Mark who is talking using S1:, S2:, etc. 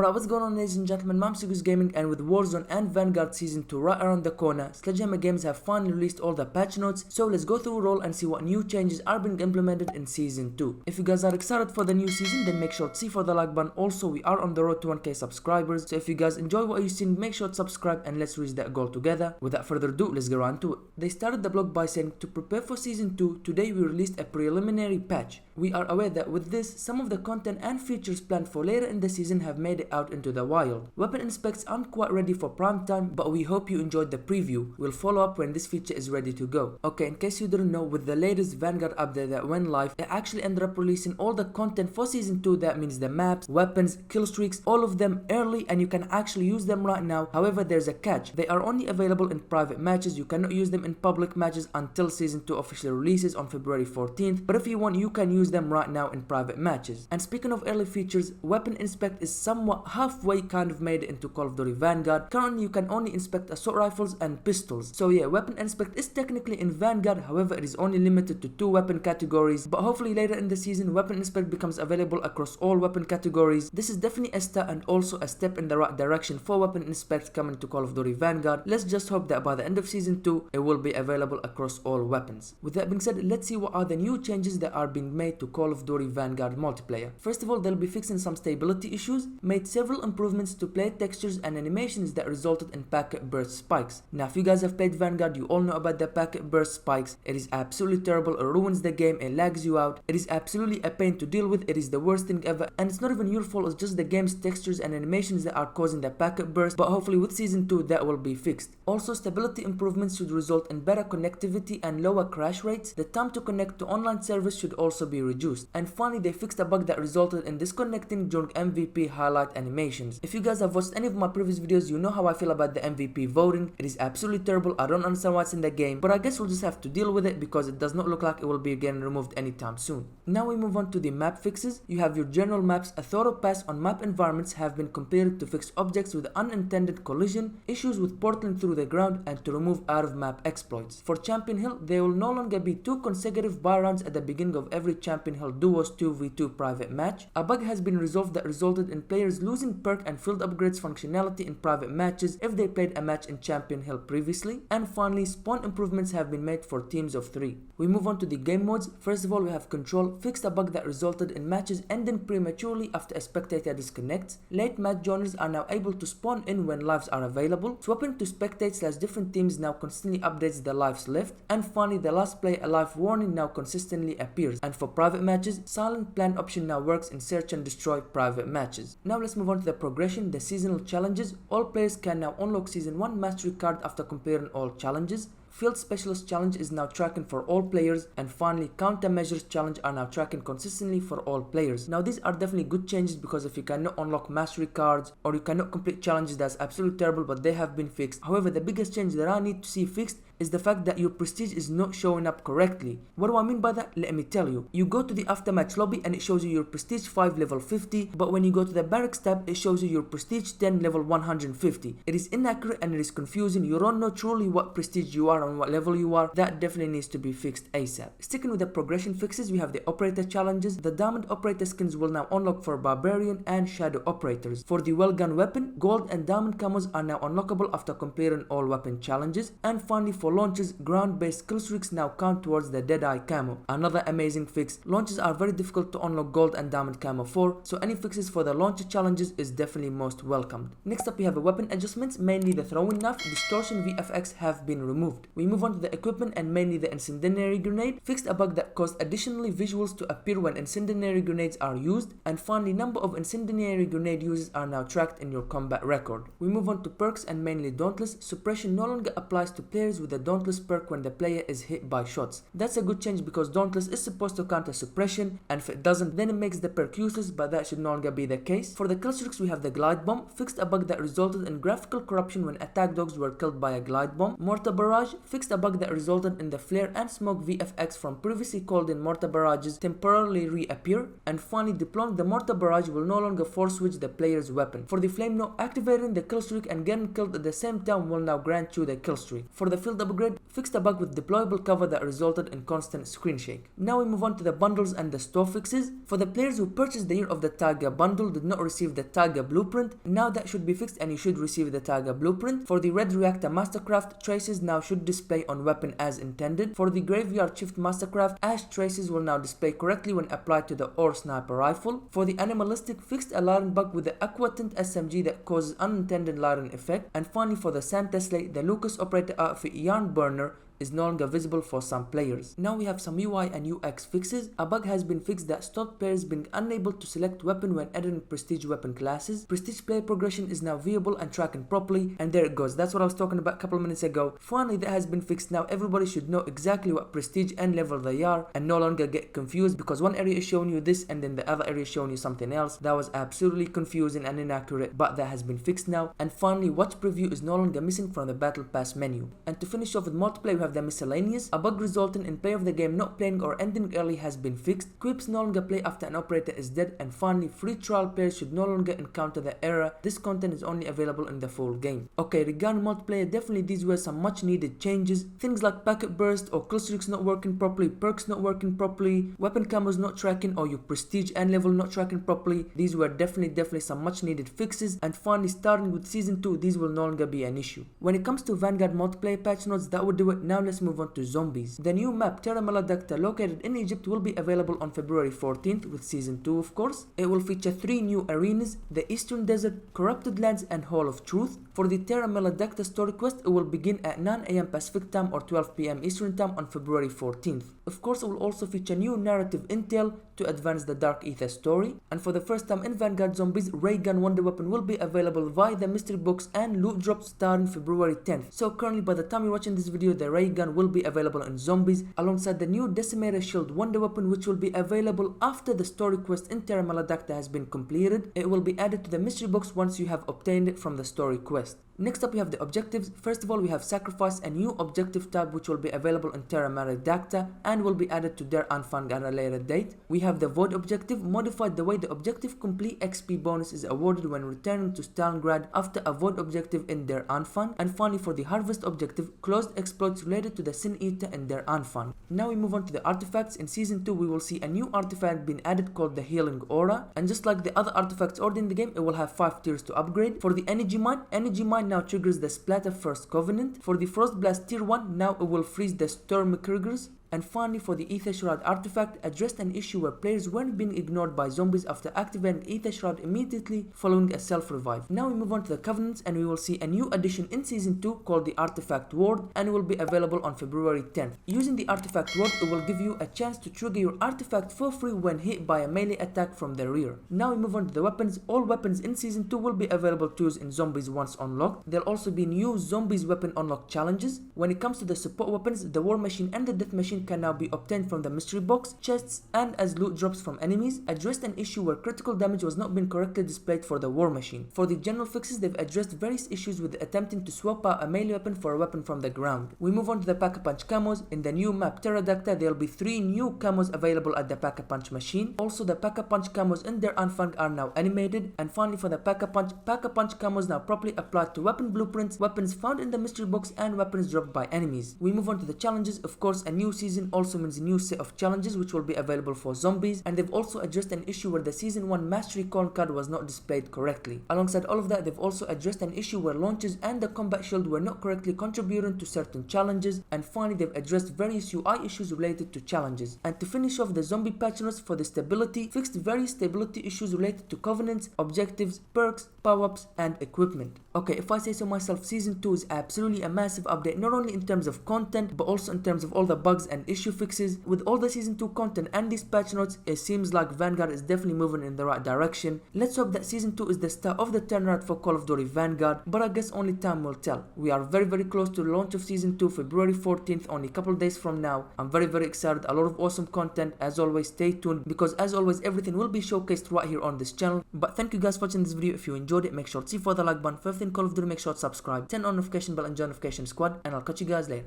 S1: Alright, what's going on, ladies and gentlemen? I'm CTigirsGaming, and with Warzone and Vanguard Season 2 right around the corner, Sledgehammer Games have finally released all the patch notes, so let's go through it all and see what new changes are being implemented in Season 2. If you guys are excited for the new season, then make sure to see for the like button. Also, we are on the road to 1k subscribers, so if you guys enjoy what you've seen, make sure to subscribe and let's reach that goal together. Without further ado, let's get on to it. They started the blog by saying, to prepare for Season 2, today we released a preliminary patch. We are aware that with this, some of the content and features planned for later in the season have made it out into the wild. Weapon inspects aren't quite ready for prime time, but we hope you enjoyed the preview. We'll follow up when this feature is ready to go. Okay, in case you didn't know, with the latest Vanguard update that went live, it actually ended up releasing all the content for Season 2. That means the maps, weapons, killstreaks, all of them early, and you can actually use them right now. However, there's a catch. They are only available in private matches. You cannot use them in public matches until Season 2 officially releases on February 14th, but if you want, you can use them right now in private matches. And speaking of early features, Weapon Inspect is somewhat halfway kind of made it into Call of Duty Vanguard. Currently, you can only inspect assault rifles and pistols. So yeah, Weapon Inspect is technically in Vanguard, however it is only limited to 2 weapon categories, but hopefully later in the season, Weapon Inspect becomes available across all weapon categories. This is definitely a start and also a step in the right direction for Weapon Inspect coming to Call of Duty Vanguard. Let's just hope that by the end of Season 2, it will be available across all weapons. With that being said, let's see what are the new changes that are being made to Call of Duty Vanguard multiplayer. First of all, they'll be fixing some stability issues, made several improvements to player textures and animations that resulted in packet burst spikes. Now, if you guys have played Vanguard, you all know about the packet burst spikes. It is absolutely terrible. It ruins the game. It lags you out. It is absolutely a pain to deal with. It is the worst thing ever, and it's not even your fault. It's just the game's textures and animations that are causing the packet burst, but hopefully with Season 2 that will be fixed. Also, stability improvements should result in better connectivity and lower crash rates. The time to connect to online servers should also be reduced. And finally, they fixed a bug that resulted in disconnecting during MVP highlight animations. If you guys have watched any of my previous videos, you know how I feel about the MVP voting. It is absolutely terrible. I don't understand what's in the game, but I guess we'll just have to deal with it because it does not look like it will be getting removed anytime soon. Now we move on to the map fixes. You have your general maps. A thorough pass on map environments have been compared to fix objects with unintended collision, issues with portaling through the ground, and to remove out of map exploits. For Champion Hill, there will no longer be 2 consecutive buy rounds at the beginning of every Champion Hill Duos 2v2 private match. A bug has been resolved that resulted in players losing perk and field upgrades functionality in private matches if they played a match in Champion Hill previously. And finally, spawn improvements have been made for teams of 3. We move on to the game modes. First of all, we have Control, fixed a bug that resulted in matches ending prematurely after a spectator disconnects. Late match joiners are now able to spawn in when lives are available. Swapping to spectate / different teams now constantly updates the lives left. And finally, the last play alive warning now consistently appears. And for private matches, silent plan option now works in search and destroy private matches. Now let's move on to the progression, the seasonal challenges. All players can now unlock Season 1 mastery card after comparing all challenges. Field Specialist Challenge is now tracking for all players, and finally Countermeasures Challenge are now tracking consistently for all players. Now these are definitely good changes because if you cannot unlock mastery cards or you cannot complete challenges, that's absolutely terrible, but they have been fixed. However, the biggest change that I need to see fixed is the fact that your prestige is not showing up correctly. What do I mean by that? Let me tell you. You go to the aftermatch lobby and it shows you your prestige 5 level 50, but when you go to the barracks tab, it shows you your prestige 10 level 150. It is inaccurate and it is confusing. You don't know truly what prestige you are and what level you are. That definitely needs to be fixed ASAP. Sticking with the progression fixes, we have the operator challenges. The diamond operator skins will now unlock for barbarian and shadow operators. For the well gun weapon, gold and diamond camos are now unlockable after comparing all weapon challenges. And finally, for launches, ground-based killstreaks now count towards the Deadeye camo. Another amazing fix. Launches are very difficult to unlock gold and diamond camo for, so any fixes for the launcher challenges is definitely most welcomed. Next up, we have weapon adjustments. Mainly the throwing knife, distortion VFX have been removed. We move on to the equipment, and mainly the incendiary grenade. Fixed a bug that caused additionally visuals to appear when incendiary grenades are used. And finally, number of incendiary grenade uses are now tracked in your combat record. We move on to perks, and mainly Dauntless. Suppression no longer applies to players with the Dauntless perk when the player is hit by shots. That's a good change because Dauntless is supposed to counter suppression, and if it doesn't, then it makes the perk useless, but that should no longer be the case. For the killstreaks, we have the glide bomb. Fixed a bug that resulted in graphical corruption when attack dogs were killed by a glide bomb. Mortar barrage fixed a bug that resulted in the flare and smoke VFX from previously called in mortar barrages temporarily reappear. And finally, deploying the mortar barrage will no longer force switch the player's weapon. For the flame node, activating the killstreak and getting killed at the same time will now grant you the killstreak. For the field upgrade fixed a bug with deployable cover that resulted in constant screen shake. Now we move on to the bundles and the store fixes. For the players who purchased the Year of the Tiger bundle did not receive the Tiger blueprint, now that should be fixed and you should receive the Tiger blueprint. For the Red Reactor Mastercraft, traces now should display on weapon as intended. For the Graveyard Shift Mastercraft, ash traces will now display correctly when applied to the ore sniper rifle. For the Animalistic, fixed a Lyran bug with the Aquatant SMG that causes unintended Lyran effect. And finally for the Santa Slay, the Lucas operator outfit Yarn Burner is no longer visible for some players. Now we have some UI and UX fixes. A bug has been fixed that stopped players being unable to select weapon when adding prestige weapon classes. Prestige player progression is now viewable and tracking properly, and there it goes. That's what I was talking about a couple of minutes ago. Finally, that has been fixed. Now everybody should know exactly what prestige and level they are and no longer get confused, because one area is showing you this and then the other area is showing you something else. That was absolutely confusing and inaccurate, but that has been fixed now. And finally, watch preview is no longer missing from the battle pass menu. And to finish off with multiplayer, we have the miscellaneous. A bug resulting in play of the game not playing or ending early has been fixed. Creeps no longer play after an operator is dead. And finally, free trial players should no longer encounter the error. This content is only available in the full game. Okay, regarding multiplayer, definitely these were some much needed changes. Things like packet burst or Killstreaks not working properly, perks not working properly, weapon camos not tracking, or your prestige and level not tracking properly. These were definitely some much needed fixes. And finally, starting with season 2, these will no longer be an issue. When it comes to Vanguard multiplayer patch notes, that would do it. Now let's move on to zombies. The new map Terra Maladacta, located in Egypt, will be available on February 14th with season 2 of course. It will feature 3 new arenas: the Eastern Desert, Corrupted Lands and Hall of Truth. For the Terra Maladacta story quest, it will begin at 9 AM Pacific time or 12 PM Eastern time on February 14th. Of course, it will also feature new narrative intel to advance the Dark Ether story. And for the first time in Vanguard Zombies, Ray Gun Wonder Weapon will be available via the mystery box and loot drops starting February 10th. So currently, by the time you're watching this video, the Ray Gun will be available in Zombies alongside the new Decimator Shield Wonder Weapon, which will be available after the story quest in Terra Maladacta has been completed. It will be added to the mystery box once you have obtained it from the story quest. Next up we have the objectives. First of all, we have Sacrifice, a new objective type which will be available in Terra Maladacta and will be added to their Anfang at a later date. We have the Void objective, modified the way the objective complete XP bonus is awarded when returning to Stalingrad after a Void objective in their Anfang. And finally, for the Harvest objective, closed exploits related to the Sin Eater in their Anfang. Now we move on to the artifacts. In season 2, we will see a new artifact being added called the Healing Aura, and just like the other artifacts already in the game, it will have 5 tiers to upgrade. For the Energy Mine now triggers the Splatter First Covenant. For the Frost Blast tier 1, now it will freeze the Storm Kriegers. And finally, for the Ether Shroud artifact, addressed an issue where players weren't being ignored by zombies after activating Ether Shroud immediately following a self-revive. Now we move on to the Covenants, and we will see a new addition in season 2 called the Artifact Ward, and it will be available on February 10th. Using the Artifact Ward, it will give you a chance to trigger your artifact for free when hit by a melee attack from the rear. Now we move on to the weapons. All weapons in season 2 will be available to use in Zombies once unlocked. There'll also be new Zombies weapon unlock challenges. When it comes to the support weapons, the War Machine and the Death Machine can now be obtained from the mystery box, chests, and as loot drops from enemies. Addressed an issue where critical damage was not being correctly displayed for the War Machine. For the general fixes, they've addressed various issues with attempting to swap out a melee weapon for a weapon from the ground. We move on to the Pack-a-Punch camos. In the new map Pterodactyl, there will be 3 new camos available at the Pack-a-Punch machine. Also, the Pack-a-Punch camos in their Anfang are now animated. And finally, for the Pack-a-Punch camos now properly applied to weapon blueprints, weapons found in the mystery box, and weapons dropped by enemies. We move on to the challenges. Of course, a new season also means a new set of challenges which will be available for zombies, and they've also addressed an issue where the season 1 mastery corn card was not displayed correctly. Alongside all of that, they've also addressed an issue where launches and the combat shield were not correctly contributing to certain challenges, and finally they've addressed various UI issues related to challenges. And to finish off the zombie patch notes, for the stability, fixed various stability issues related to covenants, objectives, perks, power-ups, and equipment. Okay, if I say so myself, season 2 is absolutely a massive update, not only in terms of content but also in terms of all the bugs and issue fixes. With all the season 2 content and these patch notes, it seems like Vanguard is definitely moving in the right direction. Let's hope that season 2 is the start of the turnaround for Call of Duty Vanguard, but I guess only time will tell. We are very close to the launch of season 2, February 14th, only a couple days from now. I'm very excited, a lot of awesome content. As always, stay tuned, because as always everything will be showcased right here on this channel. But thank you guys for watching this video. If you enjoyed it, make sure to see for the like button. For everything Call of Duty, make sure to subscribe, turn on notification bell and join notification squad, and I'll catch you guys later.